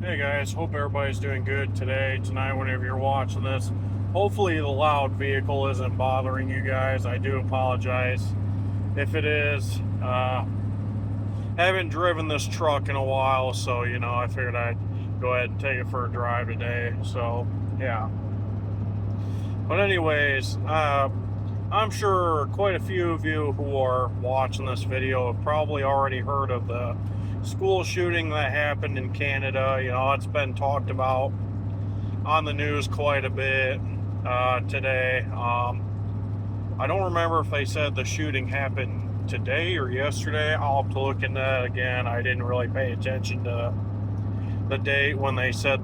Hey guys, hope everybody's doing good tonight, whenever you're watching this. Hopefully the loud vehicle isn't bothering you guys. I do apologize if it is. Haven't driven this truck in a while, so I figured I'd go ahead and take it for a drive today. So yeah. But anyways, I'm sure quite a few of you who are watching this video have probably already heard of the school shooting that happened in Canada. It's been talked about on the news quite a bit today. I don't remember if they said the shooting happened today or yesterday. I'll have to look into that again. I didn't really pay attention to the date when they said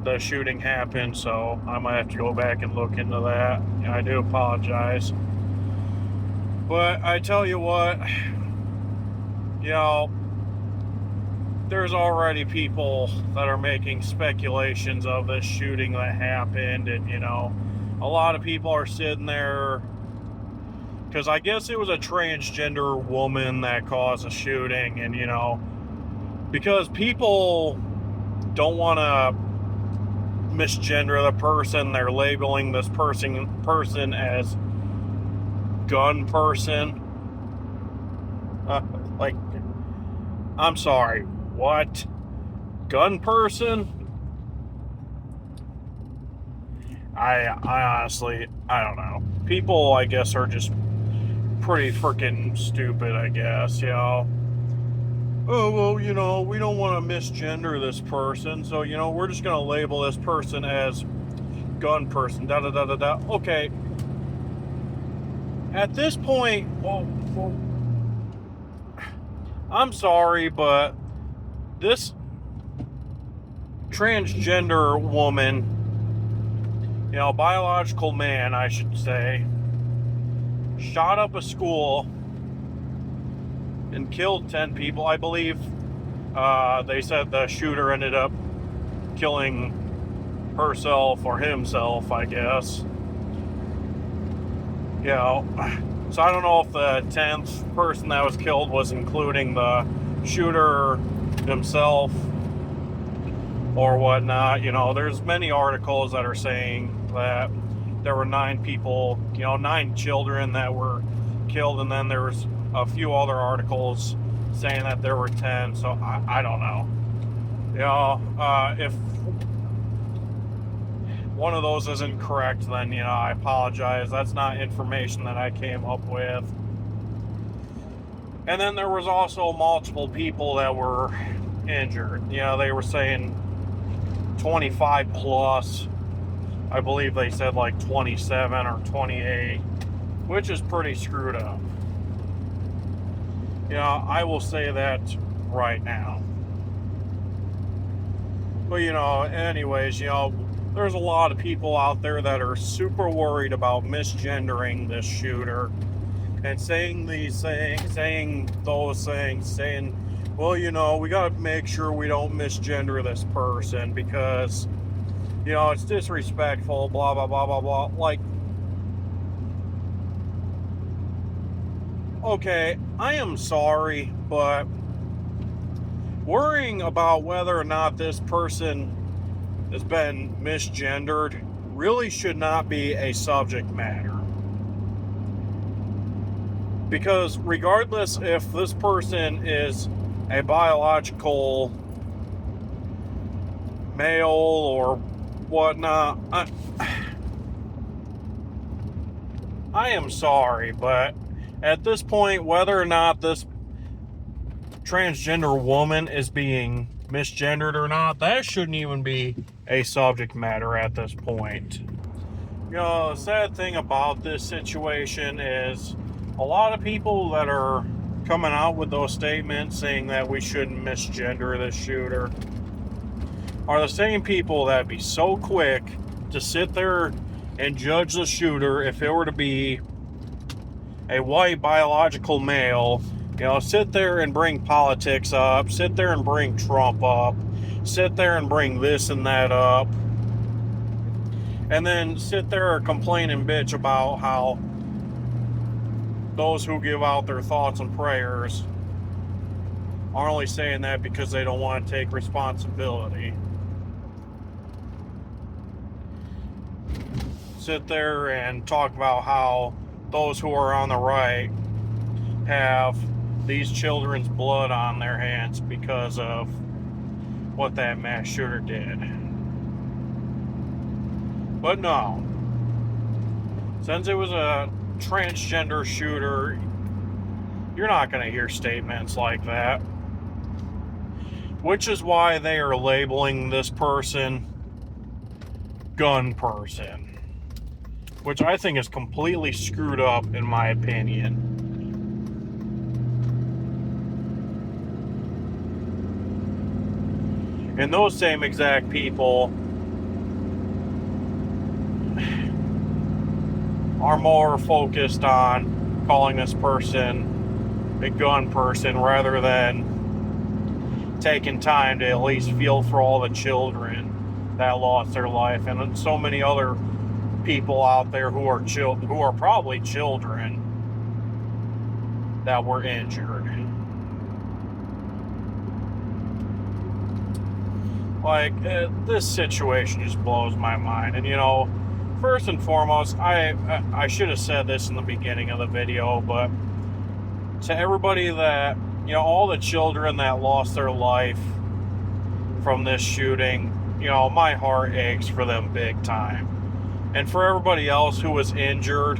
the shooting happened, so I might have to go back and look into that. I do apologize. But I tell you what, there's already people that are making speculations of this shooting that happened, and a lot of people are sitting there because I guess it was a transgender woman that caused the shooting, and because people don't want to misgender the person, they're labeling this person as gun person. Like, I'm sorry, what? Gun person? I honestly, I don't know. People, I guess, are just pretty freaking stupid, I guess, Oh, well, we don't want to misgender this person, so, we're just going to label this person as gun person, da-da-da-da-da. Okay. At this point, well, I'm sorry, but this transgender woman, biological man, I should say, shot up a school and killed 10 people. I believe they said the shooter ended up killing herself or himself, I guess. So I don't know if the 10th person that was killed was including the shooter himself or whatnot. There's many articles that are saying that there were 9 people, 9 children that were killed, and then there was a few other articles saying that there were 10, so I don't know. If one of those isn't correct, then, I apologize. That's not information that I came up with. And then there was also multiple people that were injured. They were saying 25 plus. I believe they said like 27 or 28, which is pretty screwed up. I will say that right now. But, anyways, there's a lot of people out there that are super worried about misgendering this shooter and saying these things, saying those things, saying, well, we got to make sure we don't misgender this person because, it's disrespectful, blah, blah, blah, blah, blah. Like, okay, I am sorry, but worrying about whether or not this person has been misgendered really should not be a subject matter. Because regardless if this person is a biological male or whatnot, I am sorry, but at this point, whether or not this transgender woman is being misgendered or not, that shouldn't even be a subject matter at this point. The sad thing about this situation is a lot of people that are coming out with those statements saying that we shouldn't misgender this shooter are the same people that be so quick to sit there and judge the shooter if it were to be a white biological male. Sit there and bring politics up, sit there and bring Trump up, sit there and bring this and that up, and then sit there and complain and bitch about how those who give out their thoughts and prayers are only saying that because they don't want to take responsibility. sit there and talk about how those who are on the right have these children's blood on their hands because of what that mass shooter did. But no, since it was a transgender shooter, you're not going to hear statements like that. Which is why they are labeling this person gun person, which I think is completely screwed up in my opinion. And those same exact people are more focused on calling this person a gun person rather than taking time to at least feel for all the children that lost their life, and so many other people out there who are probably children that were injured. Like, this situation just blows my mind. And first and foremost, I should have said this in the beginning of the video, but to everybody that, all the children that lost their life from this shooting, my heart aches for them big time. And for everybody else who was injured,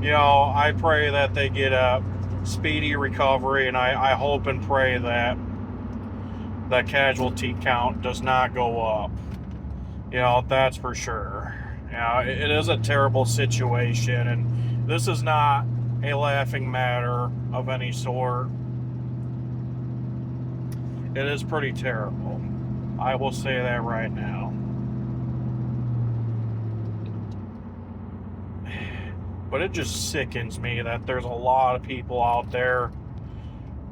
I pray that they get a speedy recovery, and I hope and pray that the casualty count does not go up. That's for sure. It is a terrible situation, and this is not a laughing matter of any sort. It is pretty terrible. I will say that right now. But it just sickens me that there's a lot of people out there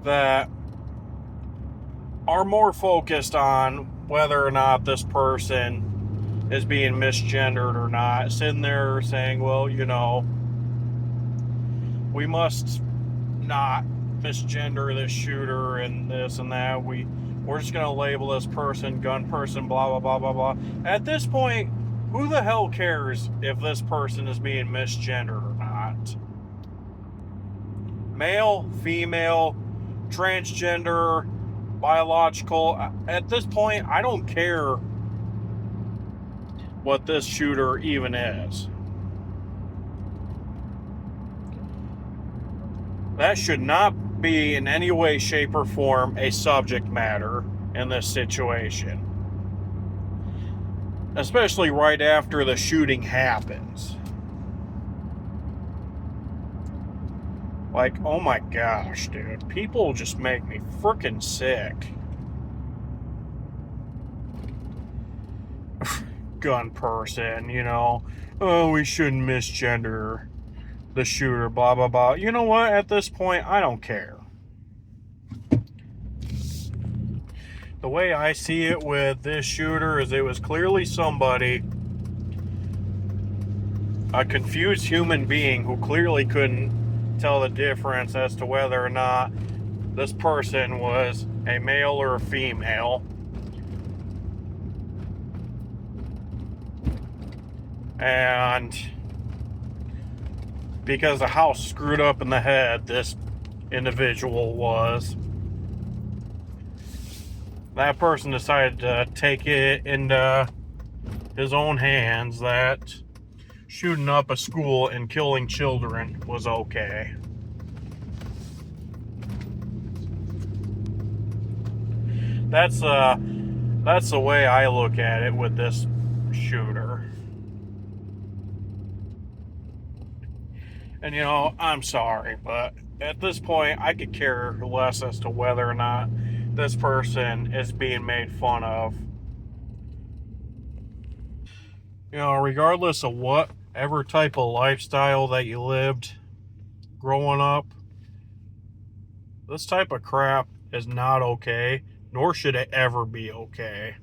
that are more focused on whether or not this person is being misgendered or not, sitting there saying, well, we must not misgender this shooter and this and that. We're just going to label this person gun person, blah, blah, blah, blah, blah. At this point, who the hell cares if this person is being misgendered or not? Male, female, transgender, biological. At this point, I don't care what this shooter even is. That should not be in any way, shape, or form a subject matter in this situation. Especially right after the shooting happens. Like, oh my gosh, dude. People just make me freaking sick. Gun person, oh, we shouldn't misgender the shooter, blah, blah, blah. You know what? At this point, I don't care. The way I see it with this shooter is it was clearly somebody, a confused human being who clearly couldn't tell the difference as to whether or not this person was a male or a female. And because of how screwed up in the head this individual was, that person decided to take it into his own hands that shooting up a school and killing children was okay. That's the way I look at it with this shooter. And I'm sorry, but at this point, I could care less as to whether or not this person is being made fun of. Regardless of whatever type of lifestyle that you lived growing up, this type of crap is not okay, nor should it ever be okay.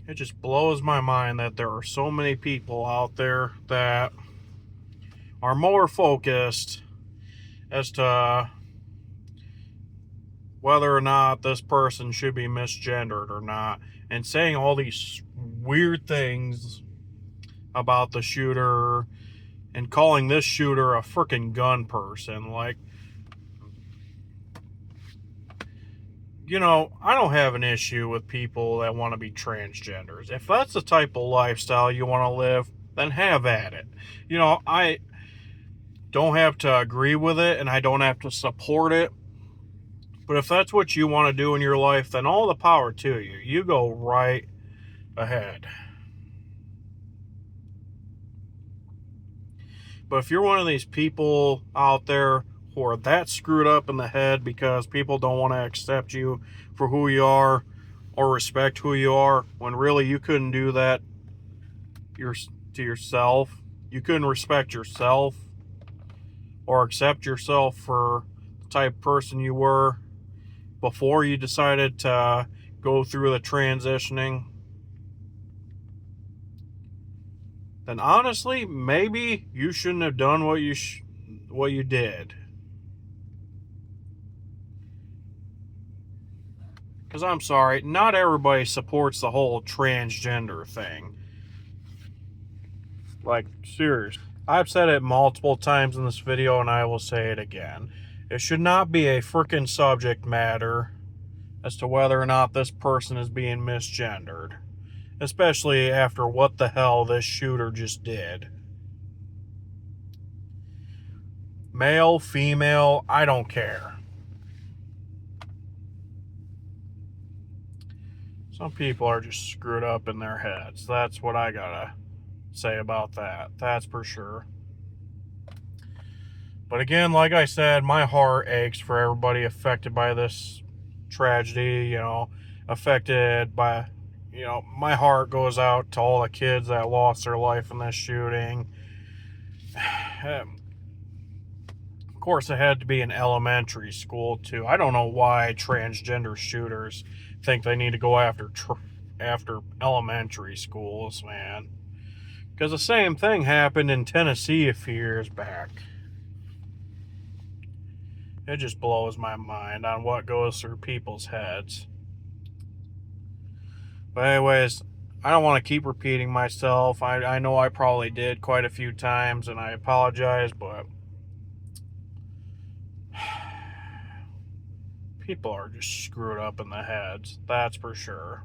It just blows my mind that there are so many people out there that are more focused as to whether or not this person should be misgendered or not, and saying all these weird things about the shooter and calling this shooter a freaking gun person. Like, I don't have an issue with people that want to be transgenders. If that's the type of lifestyle you want to live, then have at it. I don't have to agree with it and I don't have to support it. But if that's what you want to do in your life, then all the power to you. You go right ahead. But if you're one of these people out there who are that screwed up in the head because people don't want to accept you for who you are or respect who you are, when really you couldn't do that to yourself, you couldn't respect yourself or accept yourself for the type of person you were before you decided to go through the transitioning, then honestly, maybe you shouldn't have done what you did. Because I'm sorry, not everybody supports the whole transgender thing. Like, seriously. I've said it multiple times in this video and I will say it again. It should not be a freaking subject matter as to whether or not this person is being misgendered. Especially after what the hell this shooter just did. Male, female, I don't care. Some people are just screwed up in their heads. That's what I gotta say about that. That's for sure. But again, like I said, my heart aches for everybody affected by this tragedy, affected by, my heart goes out to all the kids that lost their life in this shooting. Of course, it had to be in elementary school, too. I don't know why transgender shooters think they need to go after elementary schools, man. Because the same thing happened in Tennessee a few years back. It just blows my mind on what goes through people's heads. But anyways, I don't want to keep repeating myself. I know I probably did quite a few times, and I apologize, but people are just screwed up in the heads. That's for sure.